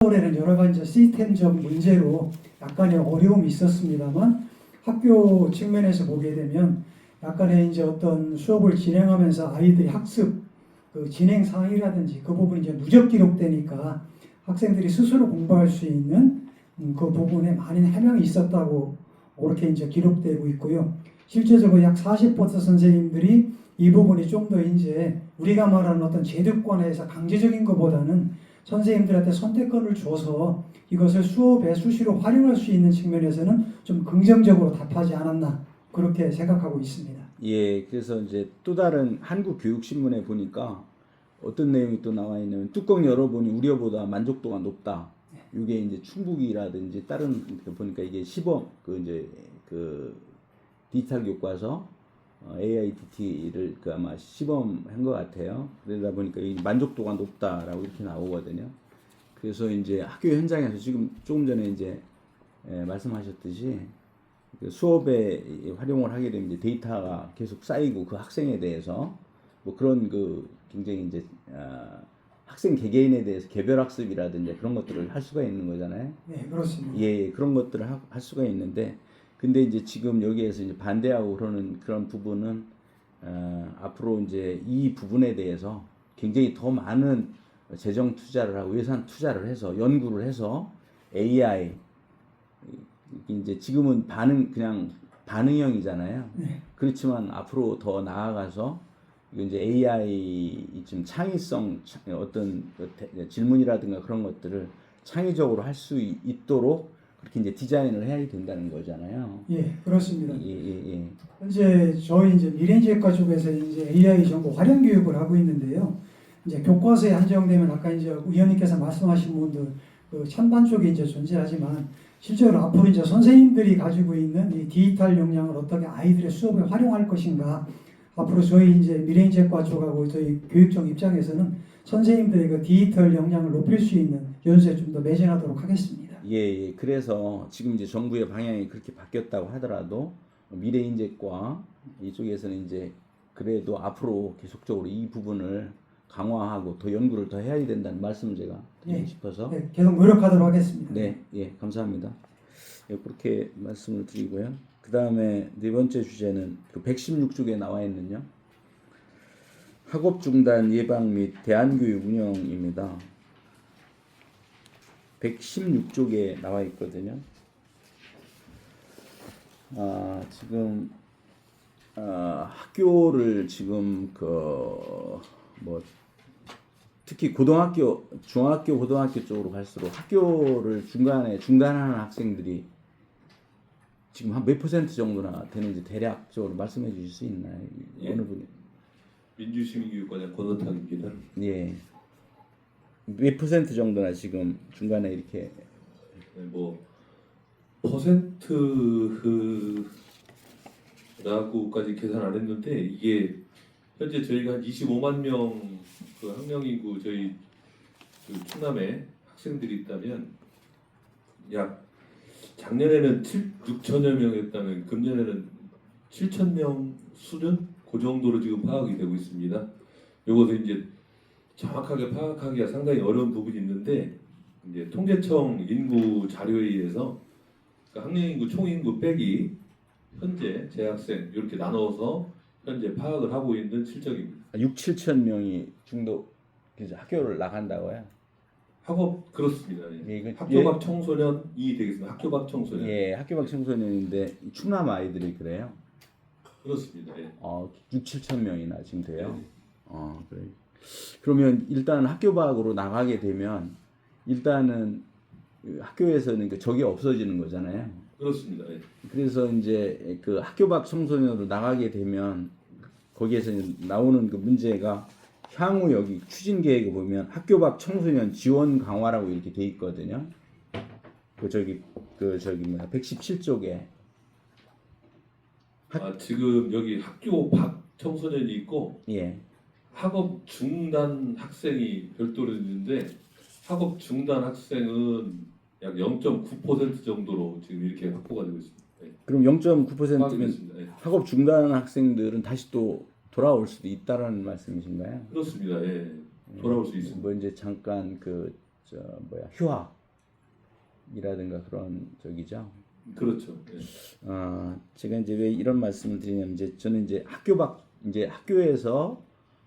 올해는 여러 가지 시스템적 문제로 약간의 어려움이 있었습니다만 학교 측면에서 보게 되면 약간의 이제 어떤 수업을 진행하면서 아이들이 학습 그 진행 상황이라든지 그 부분이 이제 누적 기록되니까 학생들이 스스로 공부할 수 있는 그 부분에 많은 해명이 있었다고 그렇게 이제 기록되고 있고요. 실제적으로 약 40% 선생님들이 이 부분이 좀 더 이제 우리가 말하는 어떤 제도권에서 강제적인 것보다는 선생님들한테 선택권을 줘서 이것을 수업에 수시로 활용할 수 있는 측면에서는 좀 긍정적으로 답하지 않았나 그렇게 생각하고 있습니다. 예, 그래서 이제 또 다른 한국교육신문에 보니까 어떤 내용이 또 나와 있냐면 뚜껑 열어보니 우려보다 만족도가 높다. 이게 이제 충북이라든지 다른 보니까 이게 시범 그 디지털 교과서 AIDT를 그 아마 시범한 것 같아요. 그러다 보니까 이 만족도가 높다라고 이렇게 나오거든요. 그래서 이제 학교 현장에서 지금 조금 전에 이제 말씀하셨듯이 그 수업에 활용을 하게 되면 이제 데이터가 계속 쌓이고 그 학생에 대해서 뭐 그런 그 굉장히 이제 학생 개개인에 대해서 개별 학습이라든지 그런 것들을 할 수가 있는 거잖아요. 네, 그렇습니다. 예, 그런 것들을 할 수가 있는데 근데 이제 지금 여기에서 이제 반대하고 그러는 그런 부분은 앞으로 이제 이 부분에 대해서 굉장히 더 많은 재정 투자를 하고 예산 투자를 해서 연구를 해서 AI 이제 지금은 그냥 반응형이잖아요. 네. 그렇지만 앞으로 더 나아가서 이제 AI 좀 창의성 어떤 질문이라든가 그런 것들을 창의적으로 할 수 있도록 그렇게 이제 디자인을 해야 된다는 거잖아요. 예, 그렇습니다. 예. 현재 저희 이제 미래인재과 쪽에서 이제 AI 정보 활용 교육을 하고 있는데요. 이제 교과서에 한정되면 아까 이제 의원님께서 말씀하신 분들 그 찬반 쪽에 이제 존재하지만 실제로 앞으로 이제 선생님들이 가지고 있는 이 디지털 역량을 어떻게 아이들의 수업에 활용할 것인가 앞으로 저희 이제 미래인재과 쪽하고 저희 교육청 입장에서는 선생님들의 그 디지털 역량을 높일 수 있는 연수에 좀 더 매진하도록 하겠습니다. 예. 그래서 지금 이제 정부의 방향이 그렇게 바뀌었다고 하더라도 미래인재과 이쪽에서는 이제 그래도 앞으로 계속적으로 이 부분을 강화하고 더 연구를 더 해야 된다는 말씀을 제가 드리고 싶어서 네, 계속 노력하도록 하겠습니다. 네, 감사합니다. 예, 그렇게 말씀을 드리고요. 그 다음에 네 번째 주제는 그 116쪽에 나와 있는요. 학업 중단 예방 및 대안교육 운영입니다. 116쪽에 나와 있거든요. 지금 학교를 지금 특히 고등학교, 중학교, 고등학교 쪽으로 갈수록 학교를 중간에 중단하는 학생들이 지금 한 몇 퍼센트 정도나 되는지 대략적으로 말씀해 주실 수 있나요? 예. 어느 분이? 민주시민교육과장 권호탁입니다. 예. 몇 퍼센트 정도나 지금 중간에 이렇게 네, 뭐 퍼센트라고까지 계산 안 했는데 이게 현재 저희가 한 25만 명 그 학령 인구 저희 그 충남에 학생들이 있다면 약 작년에는 6천여 명이었다면 금년에는 7천 명 수준 그 정도로 지금 파악이 되고 있습니다. 요것은 이제 정확하게 파악하기가 상당히 어려운 부분이 있는데 이제 통계청 인구 자료에 의해서 그러니까 학령 인구 총 인구 빼기 현재 재학생 이렇게 나눠서 현재 파악을 하고 있는 실적입니다. 6, 7천 명이 중도 학교를 나간다고요? 학업 그렇습니다. 예, 학교 밖 청소년이 되겠습니다. 학교 밖 청소년. 예, 학교 밖 청소년인데 충남 아이들이 그래요? 그렇습니다. 예. 6, 7천 명이나 지금 돼요. 네. 그래. 그러면 일단 학교 밖으로 나가게 되면 일단은 학교에서는 적이 없어지는 거잖아요. 그렇습니다. 예. 그래서 이제 그 학교 밖 청소년으로 나가게 되면 거기에서 나오는 그 문제가 향후 여기 추진 계획에 보면 학교 밖 청소년 지원 강화라고 이렇게 돼 있거든요. 117쪽에 지금 여기 학교 밖 청소년이 있고 예. 학업 중단 학생이 별도로 있는데 학업 중단 학생은 약 0.9% 정도로 지금 이렇게 확보가 되고 있습니다. 네. 그럼 0.9%면 파악됐습니다. 네. 학업 중단 학생들은 다시 또 돌아올 수도 있다라는 말씀이신가요? 그렇습니다. 예. 돌아올 수 있습니다. 뭐 이제 잠깐 그 휴학이라든가 그런 저기죠. 그렇죠. 예. 제가 이제 왜 이런 말씀을 드리냐면 이제 저는 이제 학교에서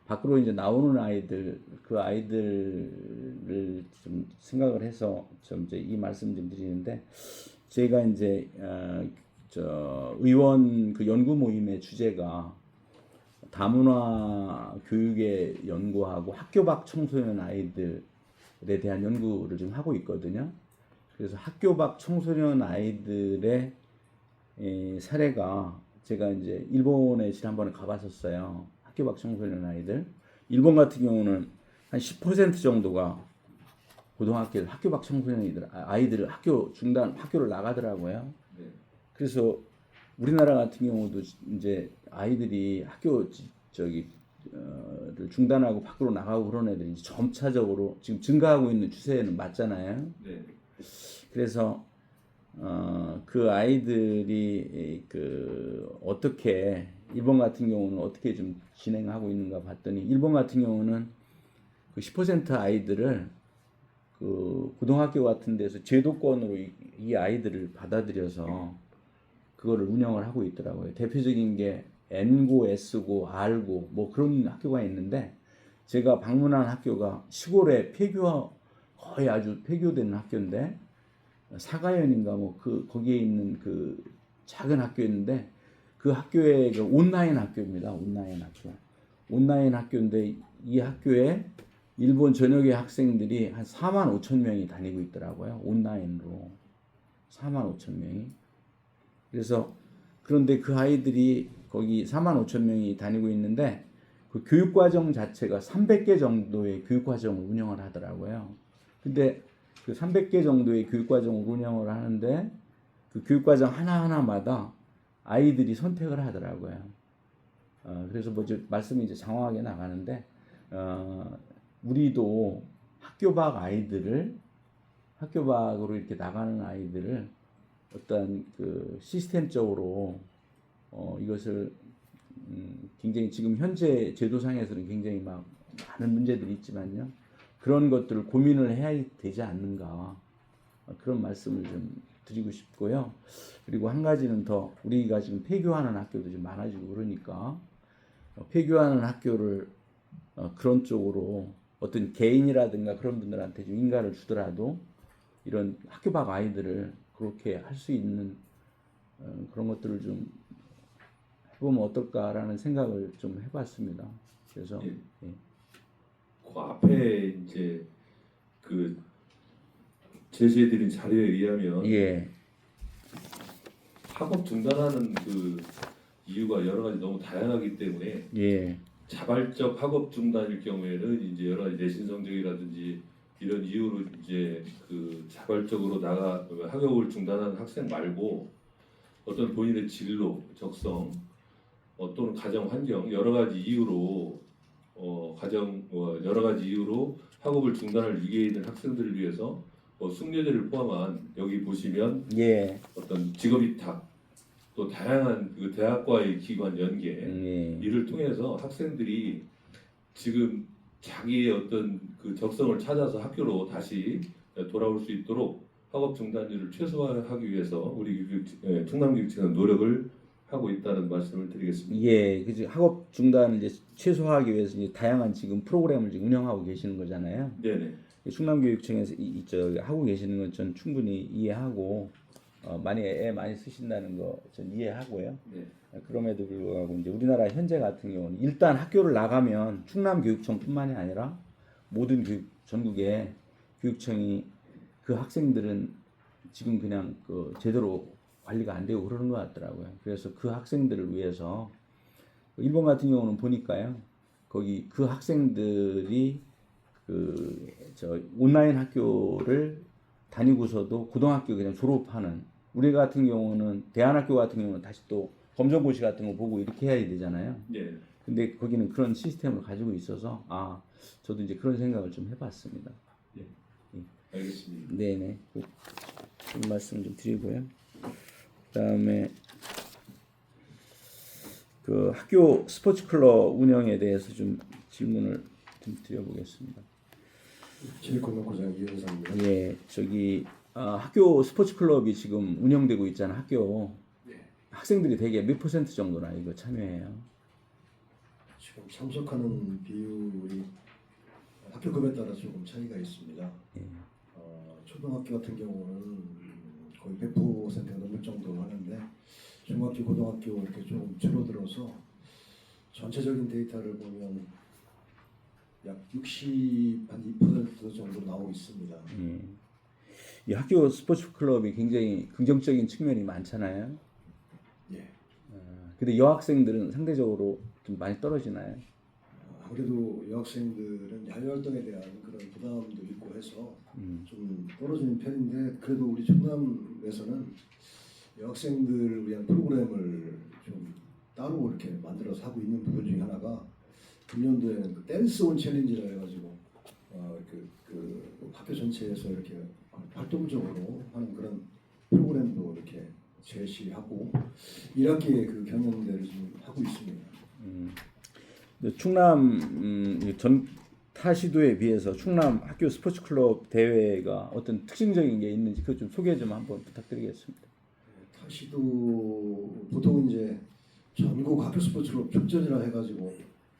밖으로 이제 나오는 아이들 그 아이들을 좀 생각을 해서 좀 이제 이 말씀 좀 드리는데 제가 이제 의원 그 연구 모임의 주제가 다문화 교육에 연구하고 학교 밖 청소년 아이들에 대한 연구를 좀 하고 있거든요. 그래서 학교 밖 청소년 아이들의 사례가 제가 이제 일본에 지난번에 가봤었어요. 학교 밖 청소년 아이들. 일본 같은 경우는 한 10% 정도가 고등학교 학교 밖 청소년이들 아이들을 학교를 나가더라고요. 네. 그래서 우리나라 같은 경우도 이제 아이들이 를 중단하고 밖으로 나가고 그런 애들이 이제 점차적으로 지금 증가하고 있는 추세는 맞잖아요. 네. 그래서 그 아이들이 어떻게 일본 같은 경우는 어떻게 좀 진행하고 있는가 봤더니 일본 같은 경우는 그 10% 아이들을 그 고등학교 같은 데서 제도권으로 이 아이들을 받아들여서 그거를 운영을 하고 있더라고요. 대표적인 게 N고, S고, R고 뭐 그런 학교가 있는데 제가 방문한 학교가 시골에 거의 아주 폐교된 학교인데 사가현인가 뭐 거기에 있는 그 작은 학교였는데 그 학교에 온라인 학교입니다. 온라인 학교인데 이 학교에 일본 전역의 학생들이 한 4만 5천 명이 다니고 있더라고요. 온라인으로 4만 5천 명이. 그래서 그런데 그 아이들이 거기 4만 5천 명이 다니고 있는데 그 교육과정 자체가 300개 정도의 교육과정을 운영을 하더라고요. 근데 그 300개 정도의 교육과정을 운영을 하는데 그 교육과정 하나하나마다 아이들이 선택을 하더라고요. 그래서 뭐 말씀이 이제 장황하게 나가는데 우리도 학교 밖으로 이렇게 나가는 아이들을 어떤 그 시스템적으로 이것을 굉장히 지금 현재 제도상에서는 굉장히 막 많은 문제들이 있지만요. 그런 것들을 고민을 해야 되지 않는가 그런 말씀을 좀 드리고 싶고요. 그리고 한 가지는 더 우리가 지금 폐교하는 학교도 좀 많아지고 그러니까 폐교하는 학교를 그런 쪽으로 어떤 개인이라든가 그런 분들한테 좀 인가를 주더라도 이런 학교 밖 아이들을 그렇게 할 수 있는 그런 것들을 좀 해보면 어떨까라는 생각을 좀 해봤습니다. 그래서 예. 그 앞에 이제 그 제시해드린 자료에 의하면 예, 학업 중단하는 그 이유가 여러 가지 너무 다양하기 때문에 예, 자발적 학업 중단일 경우에는 이제 여러 가지 내신 성적이라든지 이런 이유로 이제 그 자발적으로 학업을 중단하는 학생 말고 어떤 본인의 진로, 적성, 또는 가정 환경 여러 가지 이유로 여러 가지 이유로 학업을 중단할 위기에 있는 학생들을 위해서 숙련제를 포함한 여기 보시면 예, 어떤 직업위탁 또 다양한 그 대학과의 기관 연계 예, 이를 통해서 학생들이 지금 자기의 어떤 그 적성을 찾아서 학교로 다시 돌아올 수 있도록 학업 중단율을 최소화하기 위해서 우리 충남교육청은 노력을 하고 있다는 말씀을 드리겠습니다. 예, 그지 학업 중단을 이제 최소화하기 위해서 이제 다양한 지금 프로그램을 지금 운영하고 계시는 거잖아요. 네네. 충남교육청에서 하고 계시는 건 전 충분히 이해하고 많이 애 많이 쓰신다는 거 전 이해하고요. 네. 그럼에도 불구하고 이제 우리나라 현재 같은 경우는 일단 학교를 나가면 충남교육청뿐만이 아니라 모든 전국의 교육청이 그 학생들은 지금 그냥 그 제대로 관리가 안 되고 그러는 것 같더라고요. 그래서 그 학생들을 위해서 일본 같은 경우는 보니까요, 거기 그 학생들이 온라인 학교를 다니고서도 고등학교 그냥 졸업하는 우리 같은 경우는 대안학교 같은 경우는 다시 또 검정고시 같은 거 보고 이렇게 해야 되잖아요. 네. 근데 거기는 그런 시스템을 가지고 있어서 저도 이제 그런 생각을 좀 해봤습니다. 알겠습니다. 네네. 그런 말씀 좀 드리고요. 그다음에 그 학교 스포츠 클럽 운영에 대해서 좀 질문을 좀 드려보겠습니다. 체육관광부장 이현상입니다. 예, 저기 학교 스포츠 클럽이 지금 운영되고 있잖아. 학교 네. 학생들이 대개 몇 퍼센트 정도나 이거 참여해요? 지금 참석하는 비율이 학교급에 따라 조금 차이가 있습니다. 예. 초등학교 같은 경우는 거의 100%가 넘을 정도로 하는데 중학교, 고등학교 이렇게 좀 줄어들어서 전체적인 데이터를 보면 약 60, 한 2% 정도 나오고 있습니다. 예. 이 학교 스포츠 클럽이 굉장히 긍정적인 측면이 많잖아요. 예. 근데 여학생들은 상대적으로 좀 많이 떨어지나요? 아무래도 여학생들은 야외활동에 대한 그런 부담도 있고 해서 좀 떨어지는 편인데 그래도 우리 충남에서는 여학생들을 위한 프로그램을 좀 따로 이렇게 만들어서 하고 있는 부분 중에 하나가 금년도에는 그 댄스 온 챌린지라 해가지고 그 학교 전체에서 이렇게 활동적으로 하는 그런 프로그램도 이렇게 제시하고 1학기에 그 경연대를 지금 하고 있습니다. 충남 전 타시도에 비해서 충남 학교 스포츠 클럽 대회가 어떤 특징적인 게 있는지 그 좀 소개 좀 한번 부탁드리겠습니다. 타시도 보통 이제 전국 학교 스포츠클럽 축전이라 해가지고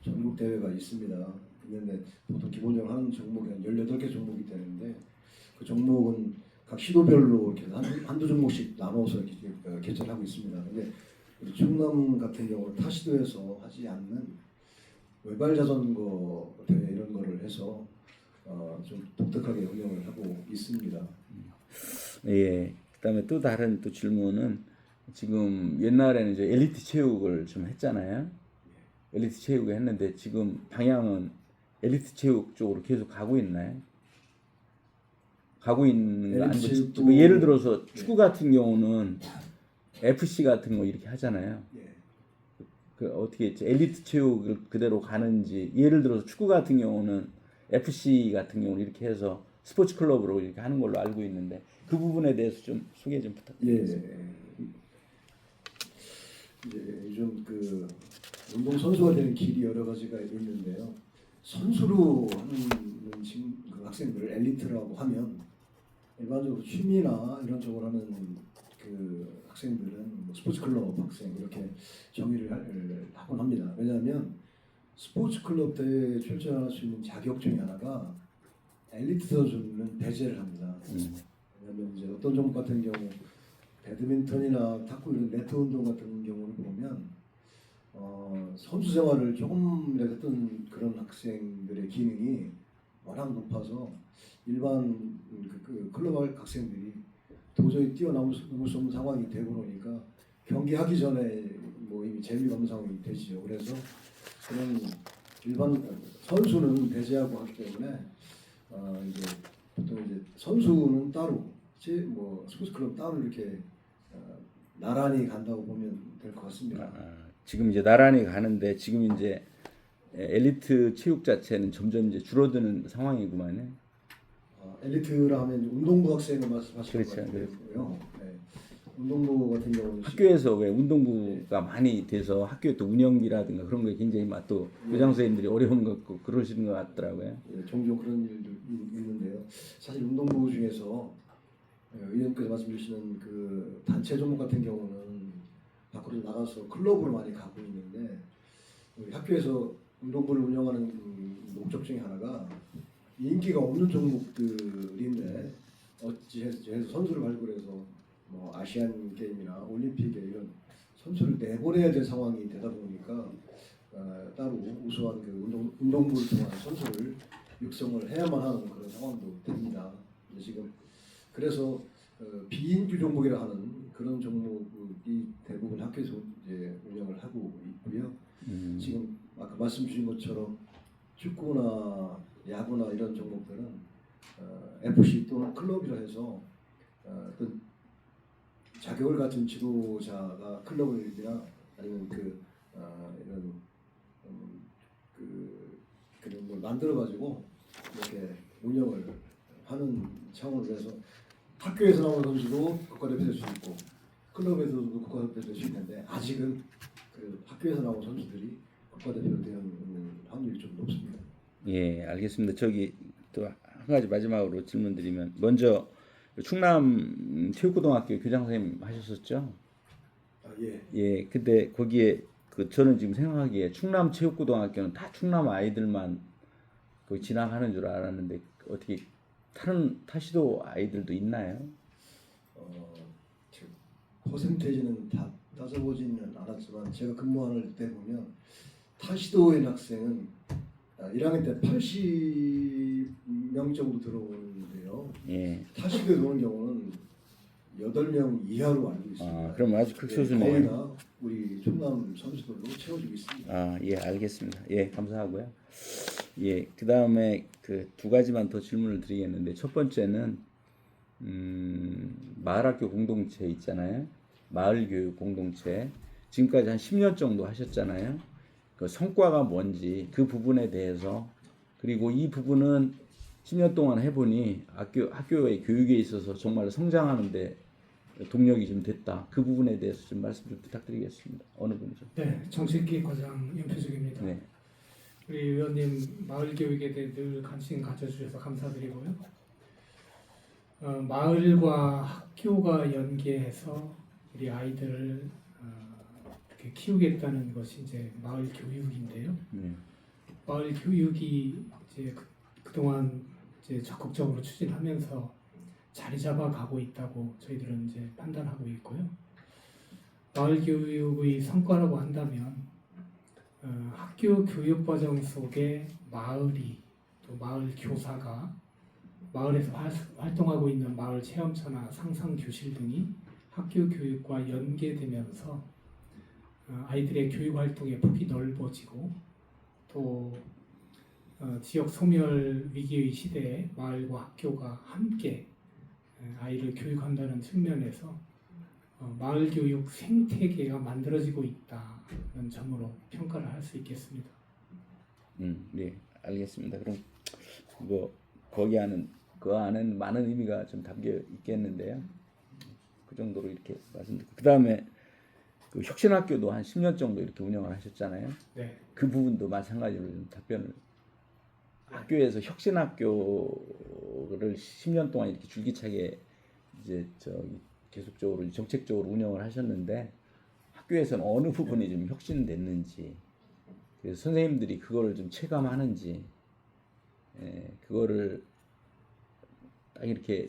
전국 대회가 있습니다. 근데 보통 기본적으로 하는 종목이 한 18개 종목이 되는데 그 종목은 각 시도별로 이렇게 한두 종목씩 나눠서 이렇게 개최를 하고 있습니다. 근데 우리 충남 같은 경우는 타시도에서 하지 않는 외발 자전거 대회 이런 거를 해서 좀 독특하게 운영을 하고 있습니다. 예. 그다음에 또 다른 또 질문은 지금 옛날에는 이제 엘리트 체육을 좀 했잖아요. 엘리트 체육을 했는데 지금 방향은 엘리트 체육 쪽으로 계속 가고 있나요? 가고 있는 거 아니고 엘리트 지금 예를 들어서 네. 축구 같은 경우는 FC 같은 거 이렇게 하잖아요. 예. 그 어떻게 했지? 엘리트 체육을 그대로 가는지 예를 들어서 축구 같은 경우는 FC 같은 경우는 이렇게 해서 스포츠 클럽으로 이렇게 하는 걸로 알고 있는데 그 부분에 대해서 좀 소개 좀 부탁드리겠습니다. 이제 요즘 그 운동 선수가 되는 길이 여러 가지가 있는데요. 선수로 하는 지금 그 학생들을 엘리트라고 하면 일반적으로 취미나 이런 쪽으로 하는 그 학생들은 뭐 스포츠 클럽 학생 이렇게 정의를 하곤 합니다. 왜냐하면 스포츠 클럽 대회에 출전할 수 있는 자격 중에 하나가 엘리트 선수는 배제를 합니다. 왜냐하면 이제 어떤 종목 같은 경우 배드민턴이나 탁구 이런 네트 운동 같은 경우를 보면 선수 생활을 조금이라도 했던 그런 학생들의 기능이 워낙 높아서 일반 그 클럽 학생들이 도저히 뛰어넘을 수 없는 상황이 되고 그러니까 경기하기 전에 뭐 이미 재미가 없는 상황이 되지요. 그래서 그런 일반 선수는 배제하고 하기 때문에 이제 보통 이제 선수는 따로 뭐 스포츠 클럽 따로 이렇게 나란히 간다고 보면 될 것 같습니다. 지금 이제 나란히 가는데 지금 이제 엘리트 체육 자체는 점점 이제 줄어드는 상황이구만요. 엘리트라 하면 운동부 학생을 말씀하시는 그렇죠, 것 같고요. 네. 운동부 같은 경우는 학교에서 왜 운동부가 많이 돼서 학교의 또 운영비라든가 그런 거에 굉장히 또 교장 선생님들이 어려움 갖고 그러시는 것 같더라고요. 예, 종종 그런 일도 있는데요. 사실 운동부 중에서 의원께서 말씀 주시는 그 단체 종목 같은 경우는 밖으로 나가서 클럽으로 많이 가고 있는데 우리 학교에서 운동부를 운영하는 목적 중에 하나가 인기가 없는 종목들인데 어찌해서 선수를 발굴해서 뭐 아시안 게임이나 올림픽에 이런 선수를 내보내야 될 상황이 되다 보니까 따로 우수한 그 운동부를 통한 선수를 육성을 해야만 하는 그런 상황도 됩니다. 지금 그래서 비인기 종목이라 하는 그런 종목이 대부분 학교에서 이제 운영을 하고 있고요. 지금 아까 말씀 주신 것처럼 축구나 야구나 이런 종목들은 FC 또는 클럽이라 해서 어떤 자격을 갖춘 지도자가 클럽이나 아니면 이런 그런 걸 만들어 가지고 이렇게 운영을 하는 차원으로 해서 학교에서 나오는 선수도 국가대표 될 수 있고 클럽에서도 국가대표 될 수 있는데 아직은 그 학교에서 나온 선수들이 국가대표로 되는 확률이 좀 높습니다. 예, 알겠습니다. 저기 또 한 가지 마지막으로 질문드리면 먼저 충남 체육고등학교 교장 선생님 하셨었죠? 예. 예, 근데 거기에 그 저는 지금 생각하기에 충남 체육고등학교는 다 충남 아이들만 거기 진학하는 줄 알았는데 어떻게 다른 타시도 아이들도 있나요? 제 퍼센테이지는 다 따져보지는 않았지만 제가 근무할 때 보면 타시도인 학생은 1학년 때 80명 정도 들어오는데요. 예. 타시도에 오는 경우는 8명 이하로 알고 있습니다. 아, 그럼 아주 극소수네요. 거의 다 우리 충남 선수들로 채워지고 있습니다. 아, 예, 알겠습니다. 예, 감사하고요. 예, 그 다음에 그 두 가지만 더 질문을 드리겠는데 첫 번째는 마을학교 공동체 있잖아요. 마을교육 공동체 지금까지 한 10년 정도 하셨잖아요. 그 성과가 뭔지 그 부분에 대해서 그리고 이 부분은 10년 동안 해보니 학교의 교육에 있어서 정말 성장하는데 동력이 좀 됐다. 그 부분에 대해서 좀 말씀 좀 부탁드리겠습니다. 어느 분이죠? 네, 정책기획과장 연표숙입니다. 네. 우리 의원님 마을 교육에 대해 늘 관심 가져주셔서 감사드리고요. 마을과 학교가 연계해서 우리 아이들을 이렇게 키우겠다는 것이 이제 마을 교육인데요. 네. 마을 교육이 이제 그동안 이제 적극적으로 추진하면서 자리 잡아 가고 있다고 저희들은 이제 판단하고 있고요. 마을 교육의 성과라고 한다면 학교 교육 과정 속에 마을이 또 마을 교사가 마을에서 활동하고 있는 마을 체험처나 상상 교실 등이 학교 교육과 연계되면서 아이들의 교육 활동의 폭이 넓어지고 또 지역 소멸 위기의 시대에 마을과 학교가 함께 아이를 교육한다는 측면에서 마을 교육 생태계가 만들어지고 있다는 점으로 평가를 할 수 있겠습니다. 네, 알겠습니다. 그럼 뭐 거기 안은 그 안에는 많은 의미가 좀 담겨 있겠는데요. 그 정도로 이렇게 말씀드리고 그 다음에 그 혁신학교도 한 10년 정도 이렇게 운영을 하셨잖아요. 네. 그 부분도 마찬가지로 좀 답변을 학교에서 혁신학교를 10년 동안 이렇게 줄기차게 이제 계속적으로 정책적으로 운영을 하셨는데 학교에서는 어느 부분이 좀 혁신됐는지 그래서 선생님들이 그거를 좀 체감하는지 그거를 딱 이렇게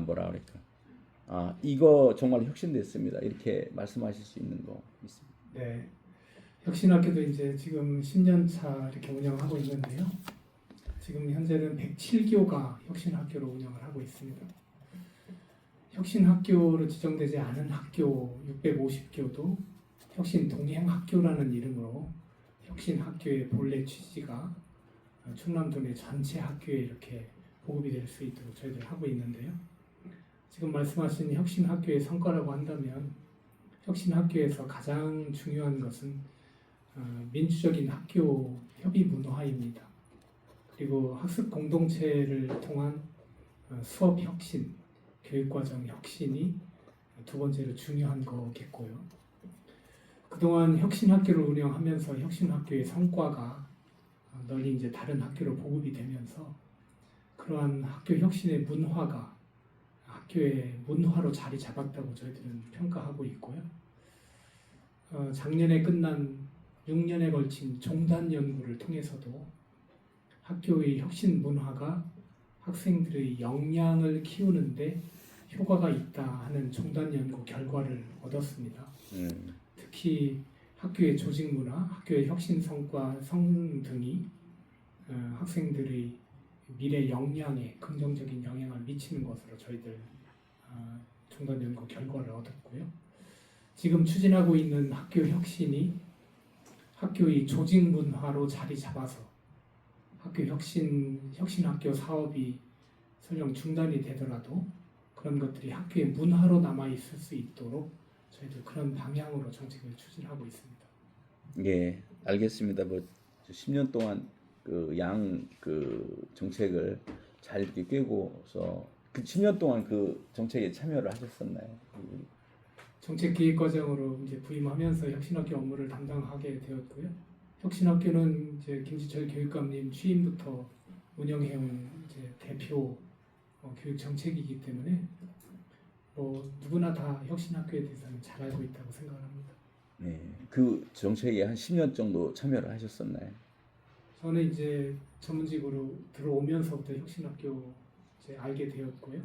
뭐라 그럴까 이거 정말 혁신됐습니다 이렇게 말씀하실 수 있는 거 있습니다. 네. 혁신학교도 이제 지금 10년 차 이렇게 운영하고 있는데요. 지금 현재는 107교가 혁신학교로 운영을 하고 있습니다. 혁신학교로 지정되지 않은 학교 650교도 혁신동행학교라는 이름으로 혁신학교의 본래 취지가 충남도 내 전체 학교에 이렇게 보급이 될 수 있도록 저희들 하고 있는데요. 지금 말씀하신 혁신학교의 성과라고 한다면 혁신학교에서 가장 중요한 것은 민주적인 학교 협의 문화입니다. 그리고 학습 공동체를 통한 수업 혁신, 교육과정 혁신이 두 번째로 중요한 거겠고요. 그동안 혁신학교를 운영하면서 혁신학교의 성과가 널리 이제 다른 학교로 보급이 되면서 그러한 학교 혁신의 문화가 학교의 문화로 자리 잡았다고 저희들은 평가하고 있고요. 작년에 끝난 6년에 걸친 종단 연구를 통해서도 학교의 혁신 문화가 학생들의 역량을 키우는데 효과가 있다 하는 종단 연구 결과를 얻었습니다. 특히 학교의 조직 문화, 학교의 혁신 성과, 등이 학생들의 미래 역량에 긍정적인 영향을 미치는 것으로 저희들 종단 연구 결과를 얻었고요. 지금 추진하고 있는 학교 혁신이 학교의 조직 문화로 자리 잡아서 학교 혁신학교 사업이 설령 중단이 되더라도 그런 것들이 학교의 문화로 남아 있을 수 있도록 저희들 그런 방향으로 정책을 추진하고 있습니다. 예, 알겠습니다. 10년 동안 정책을 잘 이렇게 꿰고서 그 10년 동안 그 정책에 참여를 하셨었나요? 정책기획과장으로 이제 부임하면서 혁신학교 업무를 담당하게 되었고요. 혁신학교는 이제 김지철 교육감님 취임부터 운영해온 이제 대표 교육 정책이기 때문에 누구나 다 혁신학교에 대해서는 잘 알고 있다고 생각합니다. 네, 그 정책에 한 10년 정도 참여를 하셨었나요? 저는 이제 전문직으로 들어오면서부터 혁신학교 이제 알게 되었고요.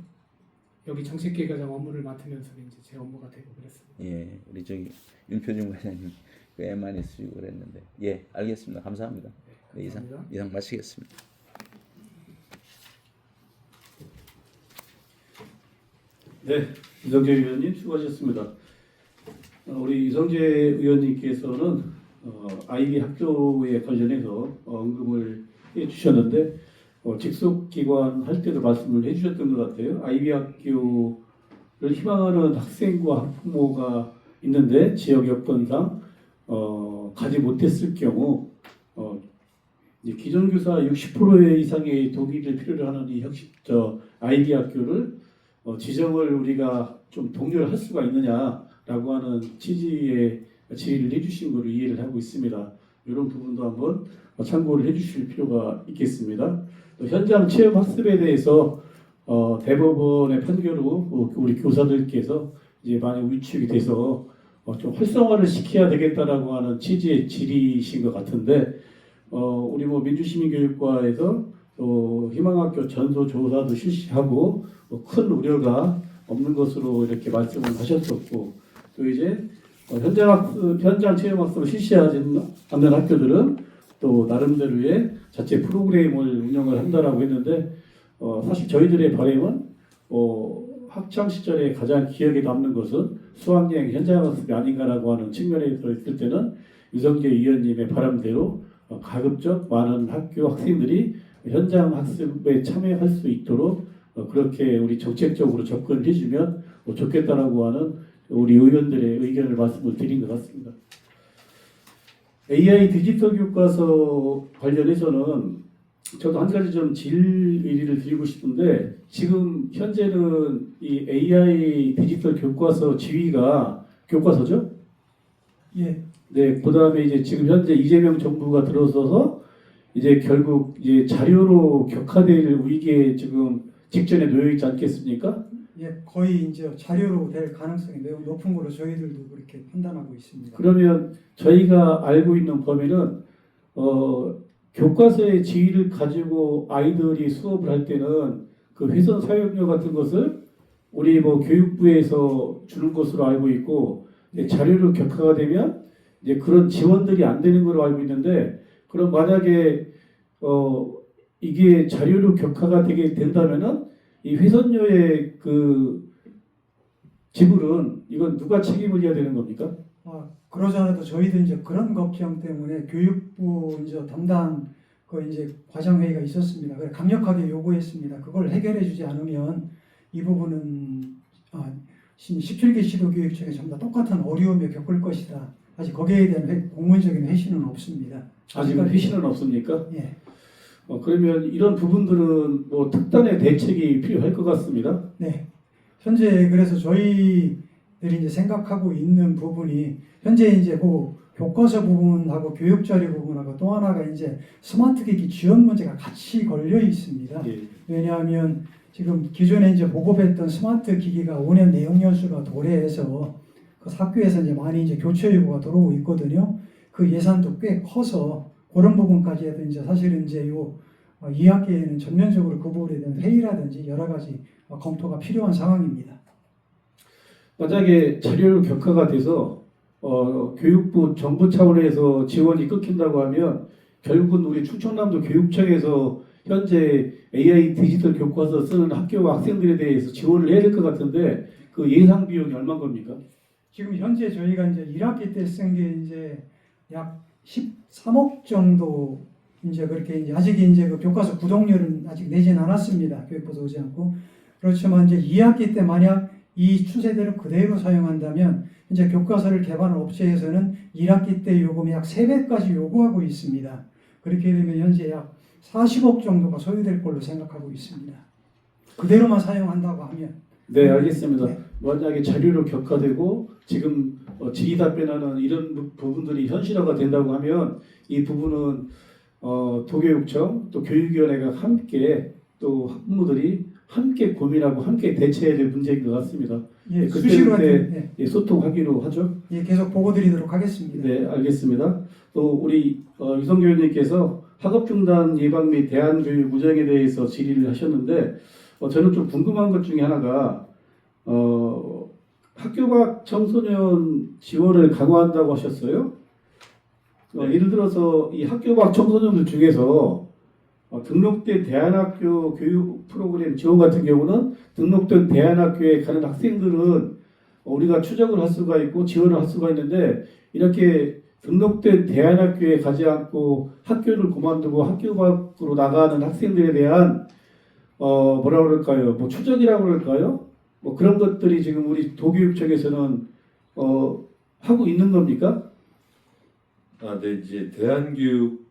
여기 정책계과장 업무를 맡으면서 이제 제 업무가 되고 그랬습니다. 예, 우리 저기 윤표중 과장님 그 애만 있으시고 그랬는데, 예, 알겠습니다. 감사합니다. 네, 감사합니다. 이상 마치겠습니다. 네, 이성재 의원님 수고하셨습니다. 우리 이성재 의원님께서는 아이비 학교에 관련해서 언급을 해주셨는데 직속기관 할 때도 말씀을 해주셨던 것 같아요. 아이비 학교를 희망하는 학생과 학부모가 있는데 지역 여건상 가지 못했을 경우 이제 기존 교사 60% 이상의 동의를 필요로 하는 이 아이비 학교를 지정을 우리가 좀 독려를 할 수가 있느냐라고 하는 취지의 질의를 해주신 것으로 이해를 하고 있습니다. 이런 부분도 한번 참고를 해주실 필요가 있겠습니다. 또 현장 체험 학습에 대해서 대법원의 판결로 우리 교사들께서 이제 많이 위축이 돼서 좀 활성화를 시켜야 되겠다라고 하는 취지의 질의이신 것 같은데 우리 민주시민교육과에서 또 희망학교 전소 조사도 실시하고 큰 우려가 없는 것으로 이렇게 말씀을 하셨었고 또 이제 현장 체험 학습을 실시하지 않는 학교들은 또 나름대로의 자체 프로그램을 운영을 한다라고 했는데 사실 저희들의 바람은 학창 시절에 가장 기억에 남는 것은 수학여행 현장 학습이 아닌가라고 하는 측면에서 있을 때는 유성재 위원님의 바람대로 가급적 많은 학교 학생들이 현장 학습에 참여할 수 있도록 그렇게 우리 정책적으로 접근을 해주면 좋겠다라고 하는 우리 의원들의 의견을 말씀을 드린 것 같습니다. AI 디지털 교과서 관련해서는 저도 한 가지 좀 질의를 드리고 싶은데 지금 현재는 이 AI 디지털 교과서 지위가 교과서죠? 예, 네, 그다음에 이제 지금 현재 이재명 정부가 들어서서 이제 결국 이제 자료로 격화될 위기에 지금 직전에 놓여 있지 않겠습니까? 예, 거의 이제 자료로 될 가능성이 매우 높은 걸로 저희들도 그렇게 판단하고 있습니다. 그러면 저희가 알고 있는 범위는 교과서의 지위를 가지고 아이들이 수업을 할 때는 그 회선 사용료 같은 것을 우리 교육부에서 주는 것으로 알고 있고 이제 자료로 격화가 되면 이제 그런 지원들이 안 되는 걸로 알고 있는데 그럼 만약에 이게 자료로 격화가 되게 된다면은 이 회선료의 그 지불은 이건 누가 책임을 져야 되는 겁니까? 그러지 않아도 저희도 이제 그런 걱정 때문에 교육부 이제 담당 이제 과장회의가 있었습니다. 그래 강력하게 요구했습니다. 그걸 해결해주지 않으면 이 부분은 17개 시도교육청에 전부 다 똑같은 어려움을 겪을 것이다. 아직 거기에 대한 공문적인 회신은 없습니다. 아직은 회신은 없습니까? 예. 그러면 이런 부분들은 특단의 대책이 필요할 것 같습니다. 네. 현재 그래서 저희들이 이제 생각하고 있는 부분이 현재 이제 교과서 부분하고 교육자료 부분하고 또 하나가 이제 스마트 기기 지원 문제가 같이 걸려 있습니다. 예. 왜냐하면 지금 기존에 이제 보급했던 스마트 기기가 5년 내용 연수가 도래해서 그 학교에서 이제 많이 이제 교체 요구가 들어오고 있거든요. 그 예산도 꽤 커서 그런 부분까지 해도 이제 사실은 이제 요 2학기에는 전면적으로 그 부분에 대한 회의라든지 여러 가지 검토가 필요한 상황입니다. 만약에 자료로 격화가 돼서 교육부 정부 차원에서 지원이 끊긴다고 하면 결국은 우리 충청남도 교육청에서 현재 AI 디지털 교과서 쓰는 학교와 학생들에 대해서 지원을 해야 될 것 같은데 그 예상 비용이 얼마인 겁니까? 지금 현재 저희가 이제 1학기 때 쓴 게 이제 약 13억 정도 이제 그렇게 이제 아직 이제 그 교과서 구독료는 아직 내진 않았습니다. 교육부도 오지 않고 그렇지만 이제 2학기 때 만약 이 추세대로 그대로 사용한다면 이제 교과서를 개발한 업체에서는 1학기 때 요금이 약 3배까지 요구하고 있습니다. 그렇게 되면 현재 약 40억 정도가 소요될 걸로 생각하고 있습니다. 그대로만 사용한다고 하면. 네, 알겠습니다. 네. 만약에 자료로 격화되고 지금 질의 답변하는 이런 부분들이 현실화가 된다고 하면 이 부분은 도교육청 또 교육위원회가 함께 또 학부모들이 함께 고민하고 함께 대처해야 될 문제인 것 같습니다. 예, 그때 수시로 그때 하여튼, 예, 소통하기로 하죠. 예, 계속 보고 드리도록 하겠습니다. 네, 알겠습니다. 또 우리 유성교 의원님께서 학업 중단 예방 및 대안교육 우정에 대해서 질의를 하셨는데 저는 좀 궁금한 것 중에 하나가 학교 밖 청소년 지원을 강화한다고 하셨어요. 예를 들어서 이 학교 밖 청소년들 중에서 등록된 대안학교 교육 프로그램 지원 같은 경우는 등록된 대안학교에 가는 학생들은 우리가 추적을 할 수가 있고 지원을 할 수가 있는데 이렇게 등록된 대안학교에 가지 않고 학교를 그만두고 학교 밖으로 나가는 학생들에 대한 뭐라 그럴까요? 뭐 추적이라고 그럴까요? 뭐 그런 것들이 지금 우리 도교육청에서는 하고 있는 겁니까? 네, 이제 대한교육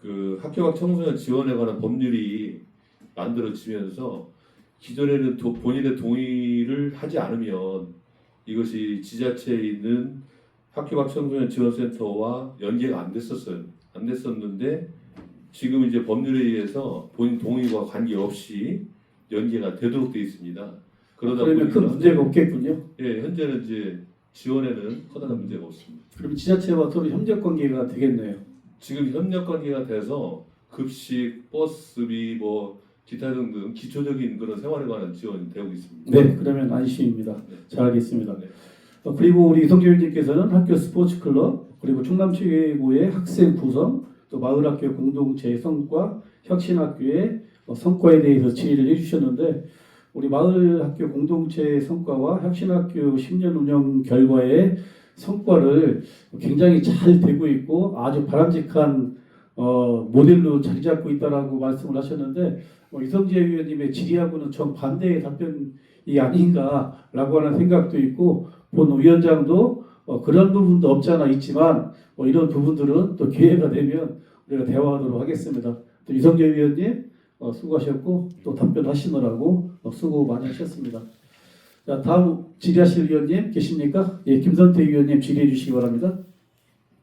그 학교 밖 청소년 지원에 관한 법률이 만들어지면서 기존에는 본인의 동의를 하지 않으면 이것이 지자체에 있는 학교 밖 청소년 지원센터와 연계가 안 됐었는데 지금 이제 법률에 의해서 본인 동의와 관계없이 연계가 되도록 되어 있습니다. 그러다 그러면 보니까 큰 문제가 없겠군요. 예, 현재는 이제 지원에는 커다란 문제가 없습니다. 그럼 지자체와 서로 협력 관계가 되겠네요. 지금 협력 관계가 돼서 급식, 버스비, 뭐 기타 등등 기초적인 그런 생활에 관한 지원이 되고 있습니다. 네, 그러면 안심입니다. 네. 잘 알겠습니다. 네. 그리고 우리 이성재 의원님께서는 학교 스포츠 클럽 그리고 충남최고의 학생 구성 또 마을학교 공동체 성과 혁신학교의 성과에 대해서 질의를 해주셨는데 우리 마을학교 공동체 성과와 혁신학교 10년 운영 결과의 성과를 굉장히 잘 되고 있고 아주 바람직한 모델로 자리 잡고 있다라고 말씀을 하셨는데 이성재 의원님의 질의하고는 정반대의 답변이 아닌가라고 하는 생각도 있고 본 위원장도 그런 부분도 없지 않아 있지만 이런 부분들은 또 기회가 되면 우리가 대화하도록 하겠습니다. 또 이성재 의원님 수고하셨고 또 답변하시느라고 수고 많이 하셨습니다. 자, 다음 질의하실 위원님 계십니까? 예, 김선태 위원님 질의해 주시기 바랍니다.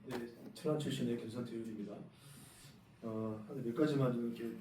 네, 천안 출신의 김선태 의원입니다. 한 몇 가지만 좀 이렇게